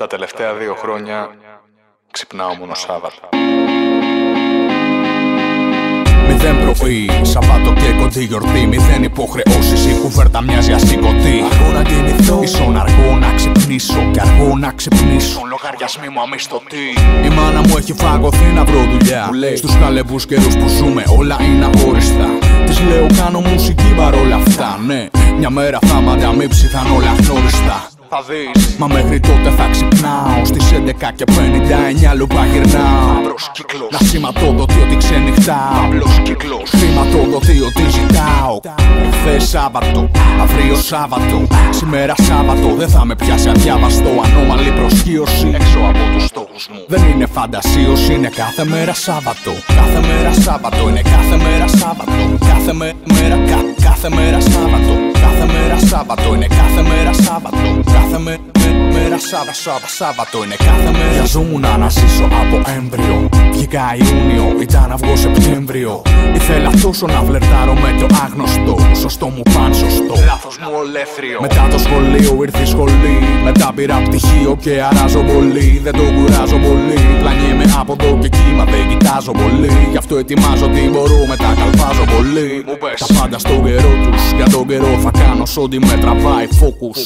Τα τελευταία 2 χρόνια ξυπνάω μόνο Σάββατο. 0 πρωί, Σαββάτο και κοντή γιορτή. 0 υποχρεώσεις, η κουβέρτα μοιάζει ασηκωτή. Αργό να κινηθώ, ίσον αργό να ξυπνήσω. Κι αργό να ξυπνήσω, λογαριασμοί μου αμισθωτοί. Η μάνα μου έχει φαγωθεί να βρω δουλειά. Στους χαλεπούς καιρούς που ζούμε όλα είναι αχωριστά. Της λέω κάνω μουσική παρόλα αυτά. Ναι, μια μέρα θα μ' ανταμείψει, θα είναι όλα γνώριστα. Θα δεις, μα μέχρι τότε θα ξυπνάω. Στις 11:59 λουπά γυρνάω. μαύρος κύκλος, Να σηματοδοτεί ότι ξενυχτάω. παύλος κύκλος. Χρηματοδοτεί ότι ζητάω. Χθες Σάββατο, αύριο Σάββατο. Σήμερα Σάββατο, δεν θα με πιάσει αδιάβαστο. Ανώμαλη προσχείωση Έξω από τους στόχους μου. δεν είναι φαντασίωση, είναι κάθε μέρα Σάββατο. Κάθε μέρα Σάββατο, είναι κάθε μέρα Σάββατο. Κάθε μέρα Σάββατο. Κάθε μέρα Σάββατο, είναι κάθε μέρα Σάββατο. Κάθε μέρα Σάββατο, είναι κάθε μέρα. Βιαζόμουν να αναζήσω από έμβριο. Βγήκα Ιούνιο, ήταν να βγω Σεπτέμβριο. Ήθελα τόσο να φλερτάρω με το άγνωστο. Σωστό μου παν σωστό, Λάθος μου ολέθριο. μετά το σχολείο ήρθε η σχολή. Μετά πήρα πτυχίο και αράζω πολύ. Δεν το κουράζω πολύ. Πλανιέμαι από εδώ και εκεί, μα δεν κοιτάζω πολύ. Γι' αυτό ετοιμάζω τι μπορώ, μετά καλπάζω πολύ. Μου πες. Τα πάντα στον καιρό τους. Για τον καιρό θα κάνω σ' ό,τι με τραβάει focus.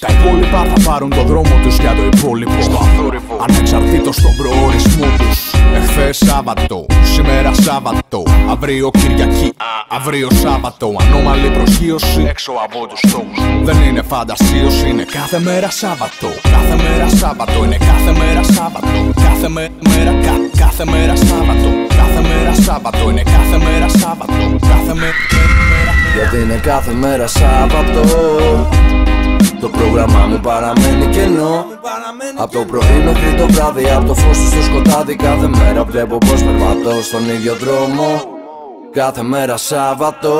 Τα υπόλοιπα θα πάρουν το δρόμο τους για το υπόλοιπο. Στο αθόρυβο. Ανεξαρτήτως των προορισμό τους. Εχθές Σάββατο, σήμερα Σάββατο. Αύριο Κυριακή, αύριο Σάββατο. Ανώμαλη προσχείωση Έξω από τους στόχους μου. δεν είναι φαντασίωση, είναι κάθε μέρα Σάββατο. Κάθε μέρα Σάββατο, είναι κάθε μέρα Σάββατο. Κάθε μέρα Σάββατο. Κάθε μέρα Σάββατο, είναι κάθε μέρα Σάββατο. Κάθε μέρα. Γιατί είναι κάθε μέρα Σάββατο. Το πρόγραμμά μου παραμένει κενό. Από το πρωί μέχρι το βράδυ, από το φως στο σκοτάδι. Κάθε μέρα βλέπω πως περπατώ στον ίδιο δρόμο. Κάθε μέρα Σάββατο.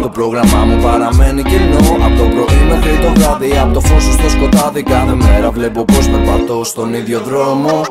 Το πρόγραμμά μου παραμένει κενό. Από το πρωί μέχρι το βράδυ, από το φως στο σκοτάδι. Κάθε μέρα βλέπω πως περπατώ στον ίδιο δρόμο.